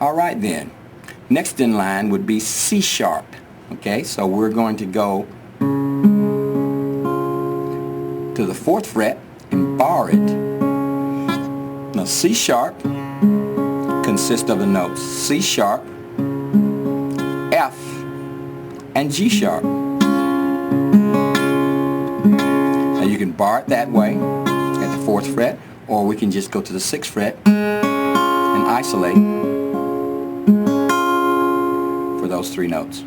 Alright then, next in line would be C sharp. Okay, so we're going to go to the 4th fret and bar it. Now C sharp consists of the notes C sharp, F, and G sharp. Now you can bar it that way at the 4th fret, or we can just go to the 6th fret and isolate for those 3 notes.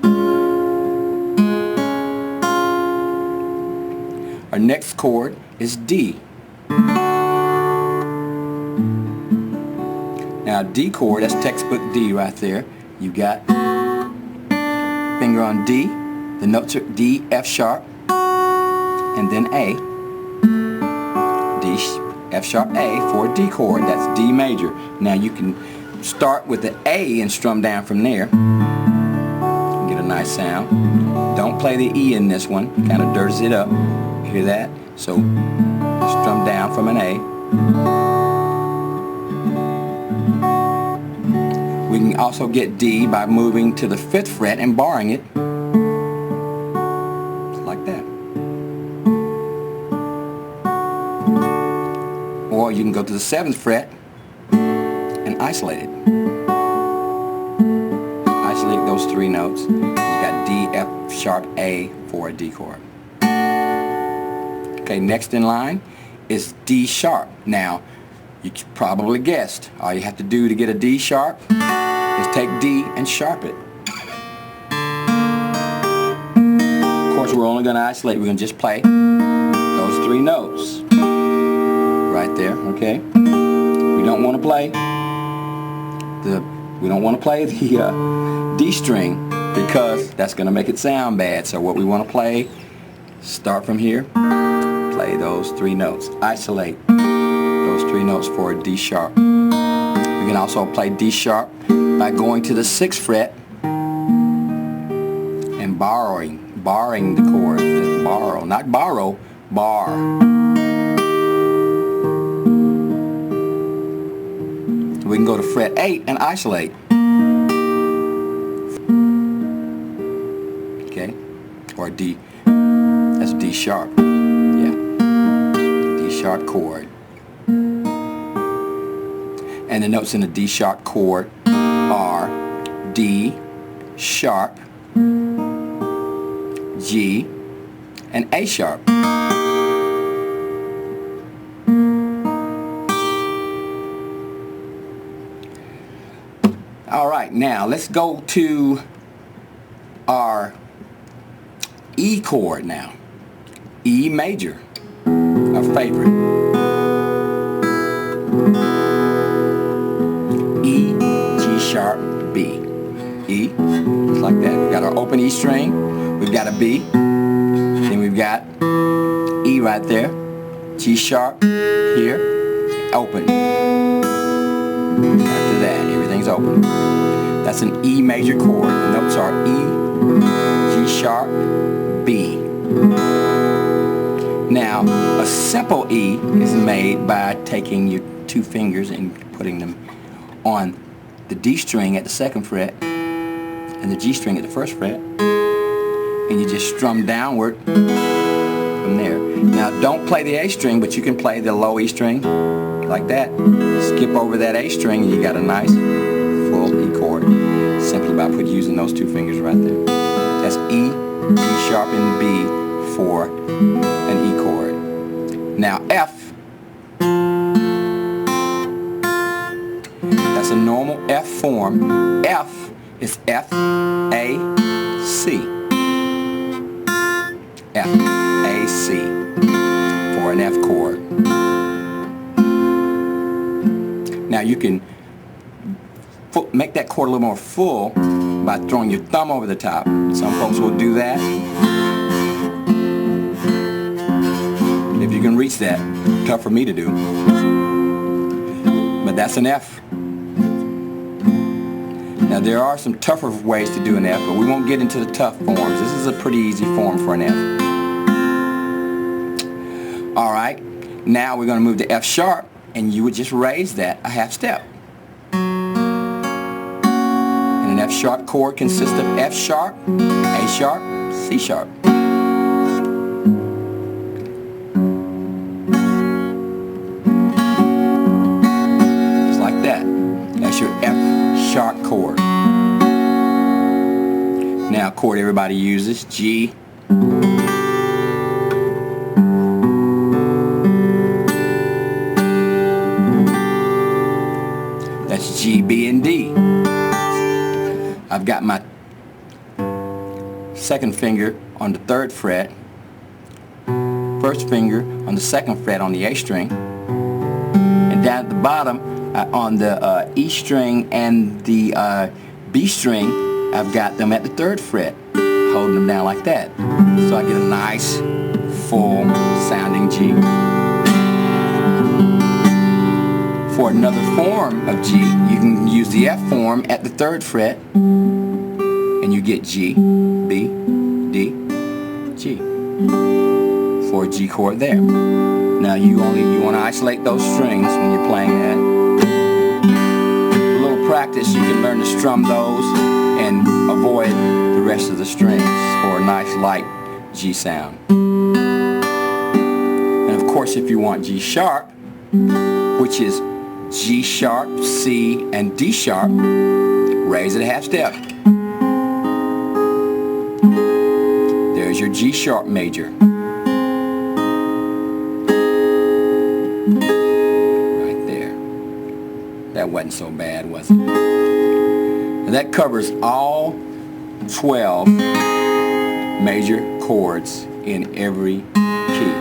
Our next chord is D. Now D chord, that's textbook D right there. You got finger on D, the notes are D, F sharp, and then A. D, F sharp, A for a D chord. That's D major. Now you can start with the A and strum down from there. Get a nice sound. Don't play the E in this one. Kind of dirties it up. Hear that? So strum down from an A. We can also get D by moving to the 5th fret and barring it like that. Or you can go to the 7th fret and isolate it. Isolate those 3 notes. You got D, F sharp, A for a D chord. Okay, next in line is D sharp. Now, you probably guessed, all you have to do to get a D sharp is take D and sharp it. Of course, we're only going to isolate. We're going to just play those 3 notes right there. Okay. We don't want to play the D string because that's going to make it sound bad. So what we want to play, start from here. Play those 3 notes. Isolate those 3 notes for a D sharp. We can also play D sharp by going to the 6th fret and barring the chord. Borrow, not borrow, bar. We can go to fret 8 and isolate. Okay, or D. That's D sharp. Sharp chord. And the notes in the D sharp chord are D, sharp, G, and A sharp. Alright, now let's go to our E chord now. E major. Our favorite. E, G sharp, B. E, just like that. We've got our open E string, we've got a B, then we've got E right there, G sharp here, open. After that, everything's open. That's an E major chord. The notes are E, G sharp, B. Now, a simple E is made by taking your 2 fingers and putting them on the D string at the 2nd fret and the G string at the 1st fret, and you just strum downward from there. Now, don't play the A string, but you can play the low E string like that. Skip over that A string and you got a nice full E chord simply by using those 2 fingers right there. That's E, G sharp, and B for an E chord. Now F, that's a normal F form. F is F, A, C. F, A, C for an F chord. Now you can make that chord a little more full by throwing your thumb over the top. Some folks will do that. If you can reach that, tough for me to do. But that's an F. Now there are some tougher ways to do an F, but we won't get into the tough forms. This is a pretty easy form for an F. Alright, now we're going to move to F sharp, and you would just raise that a half step. sharp chord consists of F sharp, A sharp, C sharp. Just like that. That's your F sharp chord. Now, a chord everybody uses, G. That's G, B, and D. I've got my second finger on the 3rd fret, first finger on the 2nd fret on the A string, and down at the bottom on the E string and the B string, I've got them at the 3rd fret, holding them down like that. So I get a nice, full sounding G. For another form of G, you can use the F form at the 3rd fret, and you get G, B, D, G. For a G chord there. Now you want to isolate those strings when you're playing that. With a little practice, you can learn to strum those and avoid the rest of the strings for a nice light G sound. And of course, if you want G sharp, which is G sharp, C, and D sharp, raise it a half step. There's your G sharp major. Right there. That wasn't so bad, was it? And that covers all 12 major chords in every key.